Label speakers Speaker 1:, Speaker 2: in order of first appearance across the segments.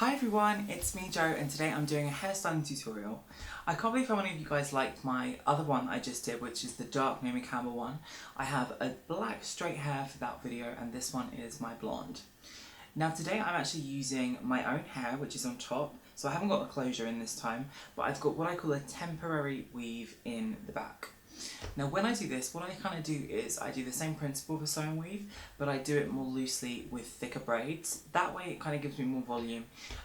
Speaker 1: Hi everyone, it's me Joe and today I'm doing a hairstyling tutorial. I can't believe how many of you guys liked my other one I just did, which is the dark Naomi Campbell one. I have a black straight hair for that video and this one is my blonde. Now today I'm actually using my own hair, which is on top, so I haven't got a closure in this time, but I've got what I call a temporary weave in the back. Now when I do this, what I kind of do is I do the same principle for sew and weave, but I do it more loosely with thicker braids. That way it kind of gives me more volume,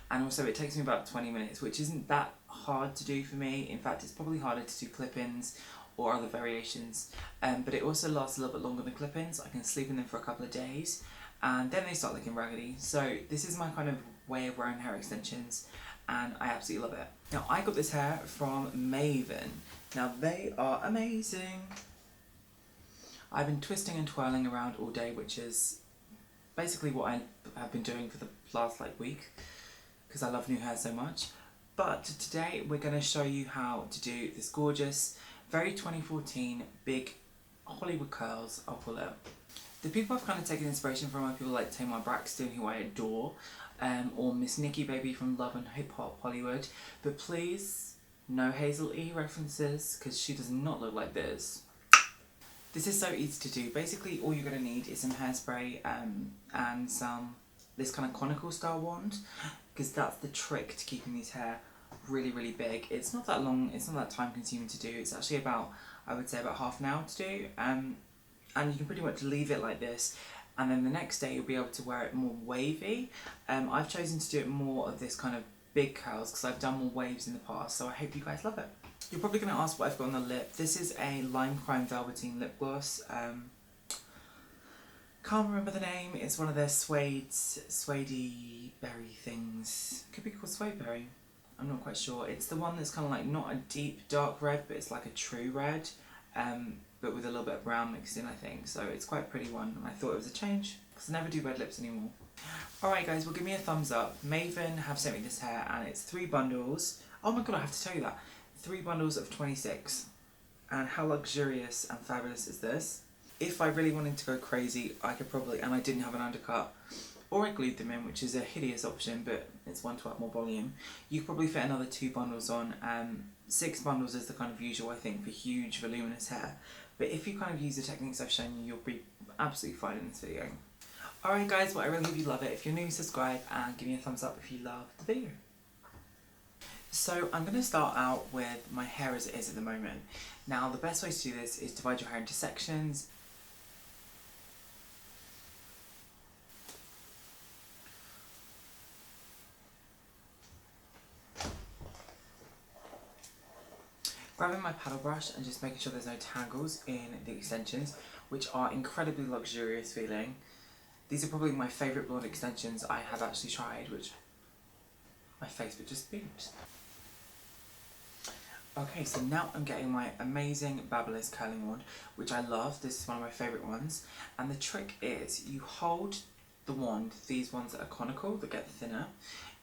Speaker 1: and also it takes me about 20 minutes, which isn't that hard to do for me. In fact, it's probably harder to do clip-ins or other variations, but it also lasts a little bit longer than clip-ins. I can sleep in them for a couple of days, and then they start looking raggedy. So this is my kind of way of wearing hair extensions, and I absolutely love it. Now I got this hair from Maven. Now they are amazing. I've been twisting and twirling around all day, which is basically what I have been doing for the last week, because I love new hair so much. But today we're going to show you how to do this gorgeous, very 2014 big Hollywood curls, I'll call it. The people I've kind of taken inspiration from are people like Tamar Braxton, who I adore, or Miss Nikki Baby from Love and Hip Hop Hollywood, but please, no Hazel E references, because she does not look like this. This is so easy to do. Basically all you're going to need is some hairspray and this kind of conical style wand, because that's the trick to keeping these hair really big. It's not that long, it's not that time consuming to do. It's actually about, I would say, about half an hour to do, and you can pretty much leave it like this, and then the next day you'll be able to wear it more wavy. I've chosen to do it more of this kind of big curls because I've done more waves in the past, so I hope you guys love it. You're probably going to ask what I've got on the lip. This is a Lime Crime Velveteen lip gloss. Can't remember the name. It's one of their suede berry things. Could be called suede berry. I'm not quite sure. It's the one that's kind of like not a deep dark red, but it's like a true red, but with a little bit of brown mixed in, I think. So it's quite a pretty one, and I thought it was a change because I never do red lips anymore. Alright guys, well give me a thumbs up. Maven have sent me this hair and it's 3 bundles. Oh my god, I have to tell you that. 3 bundles of 26. And how luxurious and fabulous is this? If I really wanted to go crazy, I could probably, and I didn't have an undercut, or I glued them in, which is a hideous option, but it's one to add more volume. You could probably fit another 2 bundles on. 6 bundles is the kind of usual, I think, for huge voluminous hair. But if you kind of use the techniques I've shown you, you'll be absolutely fine in this video. Alright guys, well I really hope you love it. If you're new, subscribe and give me a thumbs up if you love the video. So I'm going to start out with my hair as it is at the moment. Now the best way to do this is divide your hair into sections. Grabbing my paddle brush and just making sure there's no tangles in the extensions, which are incredibly luxurious feeling. These are probably my favourite blonde extensions I have actually tried, which my face would just beat. Okay, so now I'm getting my amazing Babyliss curling wand, which I love. This is one of my favourite ones. And the trick is you hold the wand, these ones that are conical, that get thinner,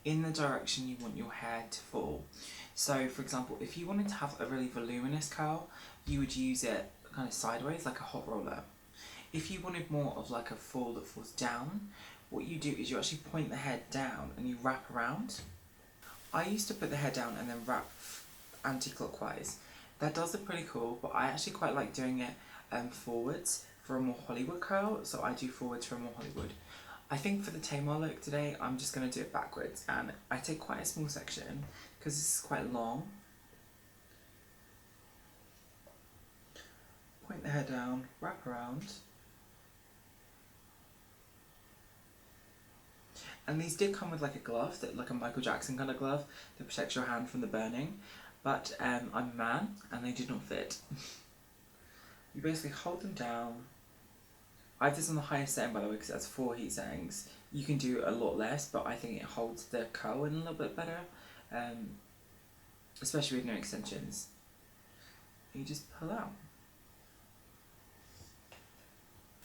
Speaker 1: in the direction you want your hair to fall. So for example, if you wanted to have a really voluminous curl, you would use it kind of sideways like a hot roller. If you wanted more of like a fall that falls down, what you do is you actually point the head down and you wrap around. I used to put the head down and then wrap anti-clockwise. That does look pretty cool, but I actually quite like doing it forwards for a more Hollywood curl, so I do forwards for a more Hollywood. I think for the Tamar look today, I'm just going to do it backwards, and I take quite a small section because this is quite long. Point the hair down, wrap around. And these did come with like a glove, like a Michael Jackson kind of glove that protects your hand from the burning, but I'm a man and they did not fit. You basically hold them down. I have this on the highest setting by the way because it has 4 heat settings. You can do a lot less, but I think it holds the curl in a little bit better, especially with no extensions. You just pull out.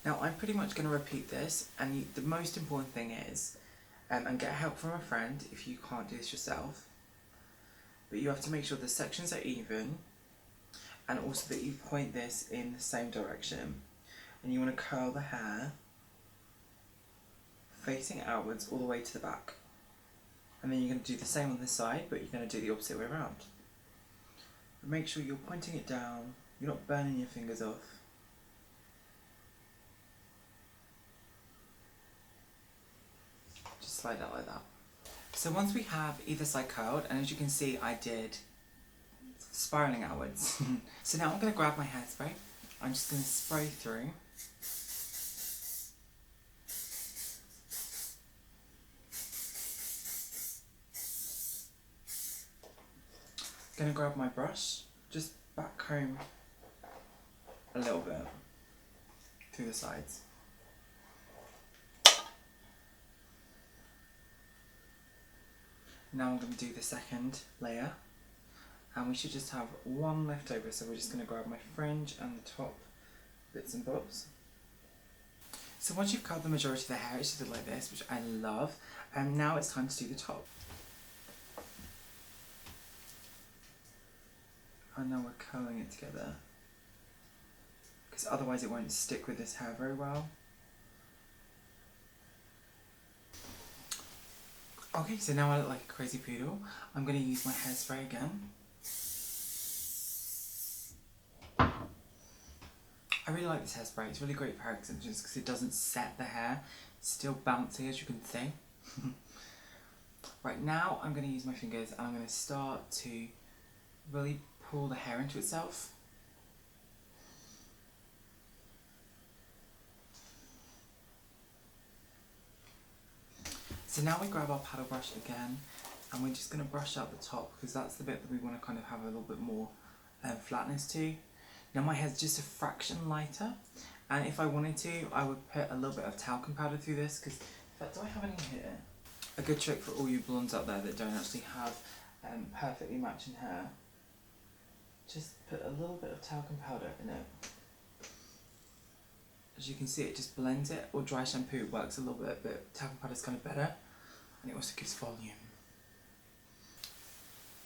Speaker 1: Now I'm pretty much going to repeat this, and the most important thing is, and get help from a friend if you can't do this yourself, but you have to make sure the sections are even, and also that you point this in the same direction, and you want to curl the hair facing outwards all the way to the back. And then you're going to do the same on this side, but you're going to do the opposite way around. Make sure you're pointing it down, you're not burning your fingers off. Just slide that like that. So once we have either side curled, and as you can see I did spiraling outwards. So now I'm going to grab my hairspray, I'm just going to spray through. Going to grab my brush, just back comb a little bit through the sides. Now I'm going to do the second layer, and we should just have one left over, so we're just going to grab my fringe and the top bits and bobs. So once you've cut the majority of the hair, it should look like this, which I love, and now it's time to do the top. And now we're curling it together, because otherwise it won't stick with this hair very well. Okay, so now I look like a crazy poodle. I'm going to use my hairspray again. I really like this hairspray, it's really great for hair extensions because it doesn't set the hair. It's still bouncy, as you can see. Right, now I'm going to use my fingers and I'm going to start to really pull the hair into itself. So now we grab our paddle brush again and we're just going to brush out the top because that's the bit that we want to kind of have a little bit more flatness to. Now my hair's just a fraction lighter, and if I wanted to I would put a little bit of talcum powder through this because, in fact, do I have any here? A good trick for all you blondes out there that don't actually have perfectly matching hair. Just put a little bit of talcum powder in it. As you can see, it just blends it, or dry shampoo works a little bit, but talcum powder is kind of better, and it also gives volume.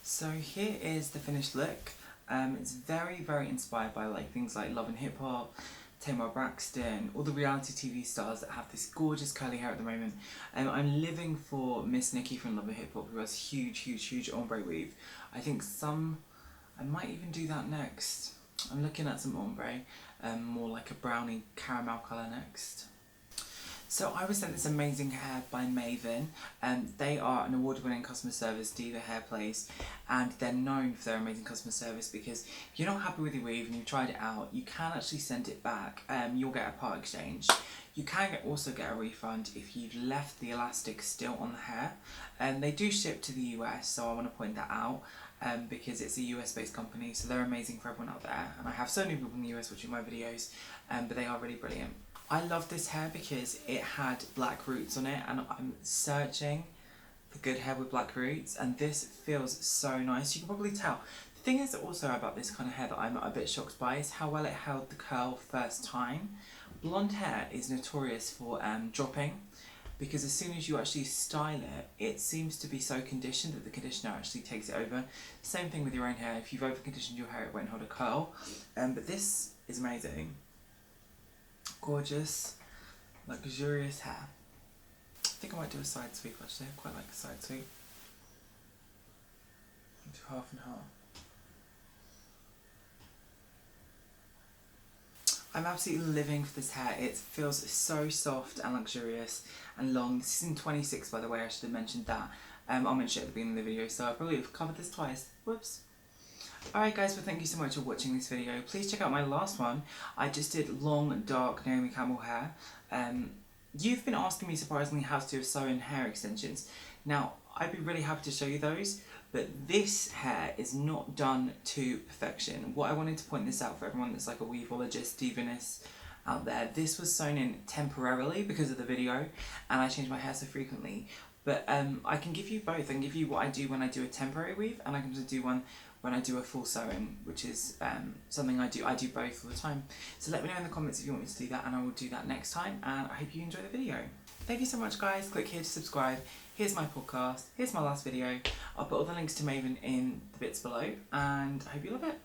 Speaker 1: So here is the finished look. It's very, very inspired by things like Love and Hip Hop, Tamar Braxton, all the reality TV stars that have this gorgeous curly hair at the moment. I'm living for Miss Nikki from Love and Hip Hop, who has huge, huge, huge ombre weave. I think I might even do that next. I'm looking at some ombre, more like a brownie caramel colour next. So I was sent this amazing hair by Maven. They are an award-winning customer service diva hair place, and they're known for their amazing customer service because if you're not happy with your weave and you've tried it out, you can actually send it back. You'll get a part exchange. You can also get a refund if you've left the elastic still on the hair. They do ship to the US, so I want to point that out. Because it's a US based company, so they're amazing for everyone out there, and I have so many people in the US watching my videos, but they are really brilliant. I love this hair because it had black roots on it, and I'm searching for good hair with black roots, and this feels so nice. You can probably tell. The thing is also about this kind of hair that I'm a bit shocked by is how well it held the curl first time. Blonde hair is notorious for dropping, because as soon as you actually style it, it seems to be so conditioned that the conditioner actually takes it over. Same thing with your own hair. If you've over conditioned your hair, it won't hold a curl. But this is amazing. Gorgeous, luxurious hair. I think I might do a side sweep actually. I quite like a side sweep. Do half and half. I'm absolutely living for this hair. It feels so soft and luxurious and long. This is in 26, by the way, I should have mentioned that. I'll mention it at the beginning of the video, so I probably have covered this twice. Whoops. Alright guys, well thank you so much for watching this video. Please check out my last one. I just did long, dark Naomi Campbell hair. You've been asking me surprisingly how to do sew-in hair extensions. Now, I'd be really happy to show you those, but this hair is not done to perfection. What I wanted to point this out for everyone that's like a weaveologist, divaness out there, this was sewn in temporarily because of the video, and I change my hair so frequently. But I can give you both. I can give you what I do when I do a temporary weave, and I can do one when I do a full sew-in, which is something I do. I do both all the time. So let me know in the comments if you want me to do that, and I will do that next time, and I hope you enjoy the video. Thank you so much guys. Click here to subscribe. Here's my podcast. Here's my last video. I'll put all the links to Maven in the bits below, and I hope you love it.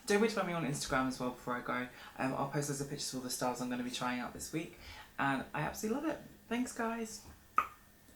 Speaker 1: Don't forget to find me on Instagram as well before I go. I'll post loads of pictures of all the styles I'm going to be trying out this week, and I absolutely love it. Thanks guys.